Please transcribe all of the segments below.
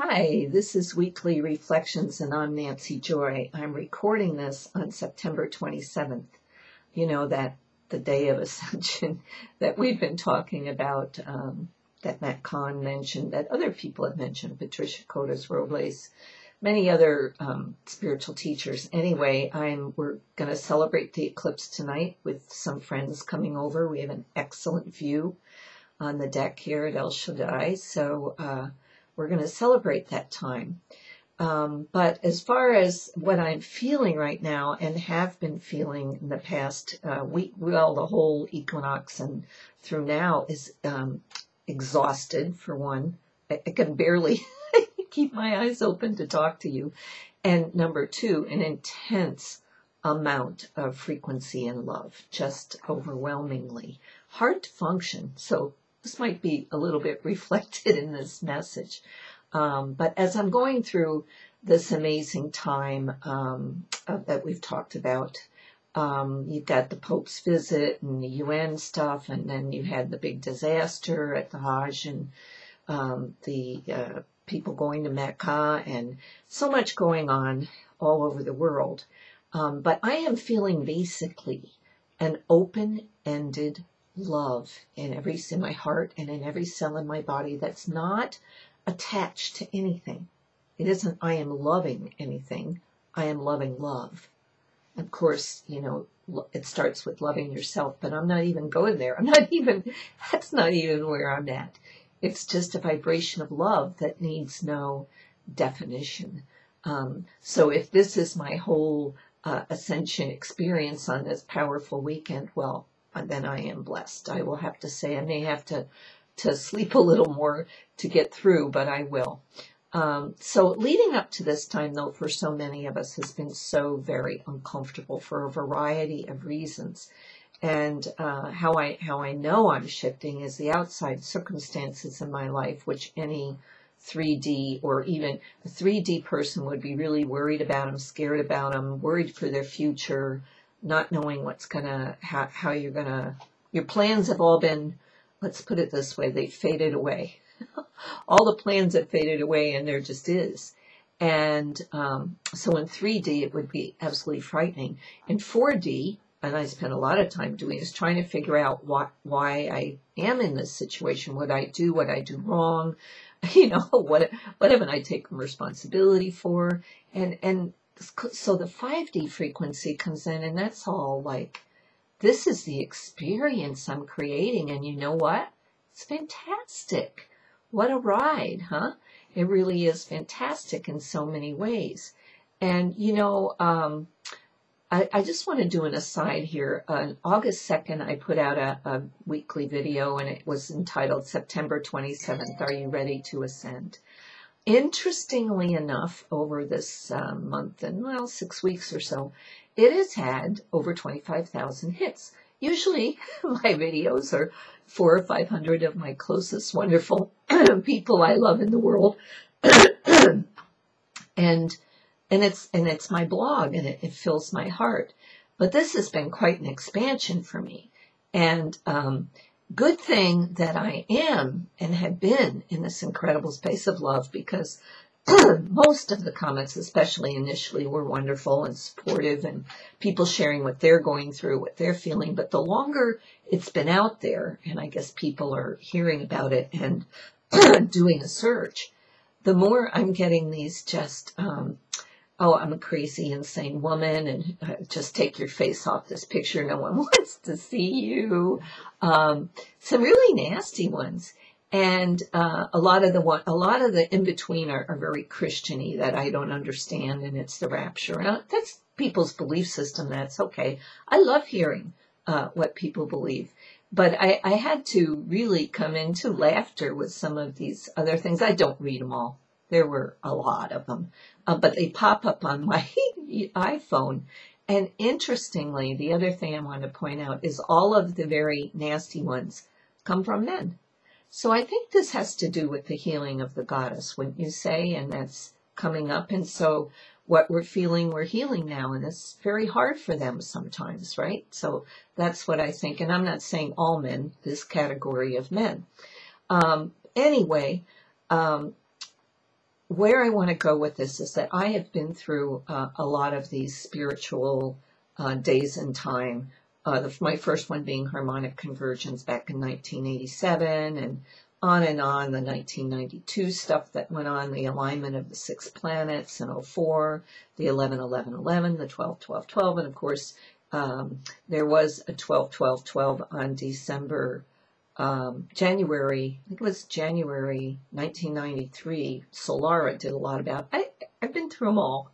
Hi, this is Weekly Reflections, and I'm Nancy Joy. I'm recording this on September 27th. You know, that the day of Ascension that we've been talking about, that Matt Kahn mentioned, that other people have mentioned, Patricia Cotas Robles, many other spiritual teachers. Anyway, we're going to celebrate the eclipse tonight with some friends coming over. We have an excellent view on the deck here at El Shaddai, so we're going to celebrate that time. But as far as what I'm feeling right now and have been feeling in the past week, well, the whole equinox and through now is exhausted, for one. I can barely keep my eyes open to talk to you. And number two, an intense amount of frequency and love, just overwhelmingly. Hard to function. So this might be a little bit reflected in this message. But as I'm going through this amazing time that we've talked about, you've got the Pope's visit and the UN stuff, and then you had the big disaster at the Hajj and the people going to Mecca, and so much going on all over the world. But I am feeling basically an open-ended love in my heart and in every cell in my body that's not attached to anything. It isn't I am loving anything. I am loving love. Of course, you know, it starts with loving yourself, but I'm not even going there. That's not even where I'm at. It's just a vibration of love that needs no definition. So if this is my whole Ascension experience on this powerful weekend, well, then I am blessed. I will have to say I may have to sleep a little more to get through, but I will. So leading up to this time, though, for so many of us has been so very uncomfortable for a variety of reasons. And how I know I'm shifting is the outside circumstances in my life, which any 3D or even a 3D person would be really worried about them, scared about them, worried for their future, not knowing what's how you're gonna, your plans have all been, let's put it this way, they faded away. All the plans have faded away, and there just is. And so in 3D, it would be absolutely frightening. In 4D, and I spent a lot of time doing is trying to figure out why I am in this situation, what I do wrong, you know, what haven't I taken responsibility for, and so the 5D frequency comes in, and that's all like, this is the experience I'm creating, and you know what? It's fantastic. What a ride, huh? It really is fantastic in so many ways. And, you know, I just want to do an aside here. On August 2nd, I put out a weekly video, and it was entitled September 27th, Are You Ready to Ascend? Interestingly enough, over this month and, well, 6 weeks or so, it has had over 25,000 hits. Usually, my videos are 400 or 500 of my closest, wonderful people I love in the world, and it's my blog, and it fills my heart. But this has been quite an expansion for me, and good thing that I am and have been in this incredible space of love, because most of the comments, especially initially, were wonderful and supportive, and people sharing what they're going through, what they're feeling. But the longer it's been out there, and I guess people are hearing about it and doing a search, the more I'm getting these just, oh, I'm a crazy, insane woman, and just take your face off this picture. No one wants to see you. Some really nasty ones. And a lot of the in between are very Christian-y that I don't understand, and it's the rapture. And that's people's belief system. That's okay. I love hearing what people believe, but I had to really come into laughter with some of these other things. I don't read them all. There were a lot of them, but they pop up on my iPhone. And interestingly, the other thing I want to point out is all of the very nasty ones come from men. So I think this has to do with the healing of the goddess, wouldn't you say? And that's coming up. And so what we're feeling, we're healing now. And it's very hard for them sometimes, right? So that's what I think. And I'm not saying all men, this category of men. Anyway, where I want to go with this is that I have been through a lot of these spiritual days in time. My first one being harmonic conversions back in 1987, and on, the 1992 stuff that went on, the alignment of the 6 planets in 04, the 11-11-11, the 12-12-12, and of course there was a 12-12-12 on January, I think it was January 1993. Solara did a lot about. I've been through them all.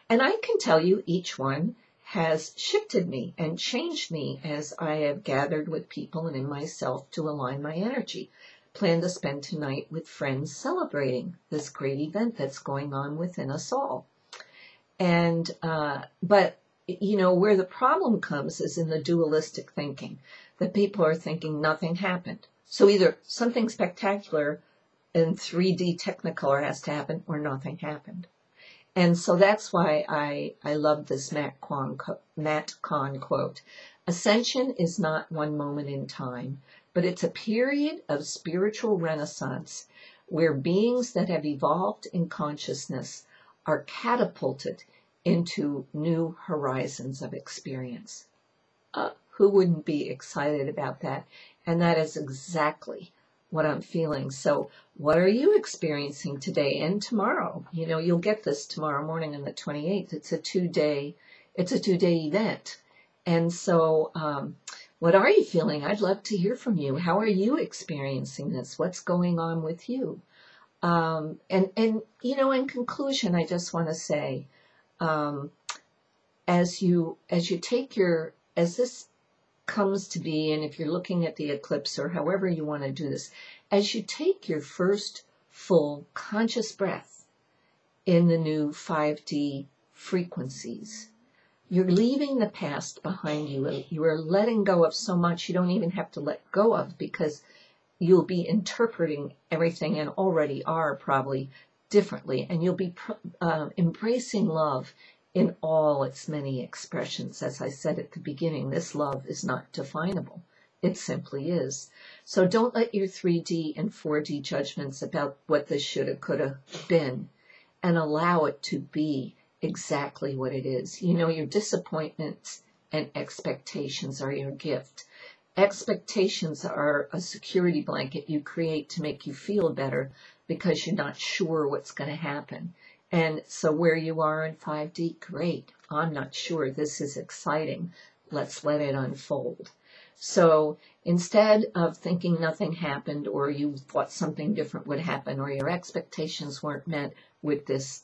And I can tell you each one has shifted me and changed me as I have gathered with people and in myself to align my energy. Plan to spend tonight with friends celebrating this great event that's going on within us all. And, but, you know, where the problem comes is in the dualistic thinking, that people are thinking nothing happened. So either something spectacular in 3D Technicolor has to happen or nothing happened. And so that's why I love this Matt Kahn quote. Ascension is not one moment in time, but it's a period of spiritual renaissance where beings that have evolved in consciousness are catapulted into new horizons of experience. Who wouldn't be excited about that? And that is exactly what I'm feeling. So what are you experiencing today and tomorrow? You know, you'll get this tomorrow morning on the 28th. It's a two-day event. And so what are you feeling? I'd love to hear from you. How are you experiencing this? What's going on with you? And you know, in conclusion, I just want to say, as this comes to be, and if you're looking at the eclipse or however you want to do this, as you take your first full conscious breath in the new 5D frequencies, you're leaving the past behind you. You are letting go of so much you don't even have to let go of, because you'll be interpreting everything, and already are probably, differently, and you'll be embracing love in all its many expressions. As I said at the beginning, this love is not definable. It simply is. So don't let your 3D and 4D judgments about what this should have, could have been, and allow it to be exactly what it is. You know, your disappointments and expectations are your gift. Expectations are a security blanket you create to make you feel better because you're not sure what's going to happen. And so where you are in 5D, great. I'm not sure. This is exciting. Let's let it unfold. So instead of thinking nothing happened, or you thought something different would happen, or your expectations weren't met with this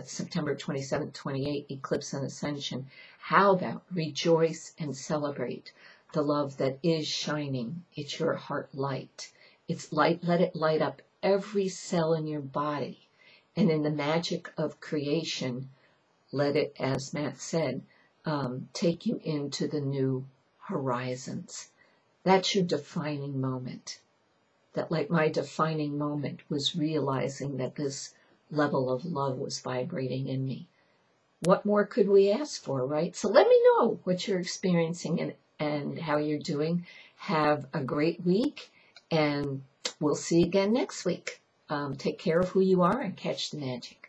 September 27th, 28th Eclipse and Ascension, how about rejoice and celebrate the love that is shining? It's your heart light. It's light. Let it light up every cell in your body. And in the magic of creation, let it, as Matt said, take you into the new horizons. That's your defining moment. That, like, my defining moment was realizing that this level of love was vibrating in me. What more could we ask for, right? So let me know what you're experiencing and how you're doing. Have a great week, and we'll see you again next week. Take care of who you are and catch the magic.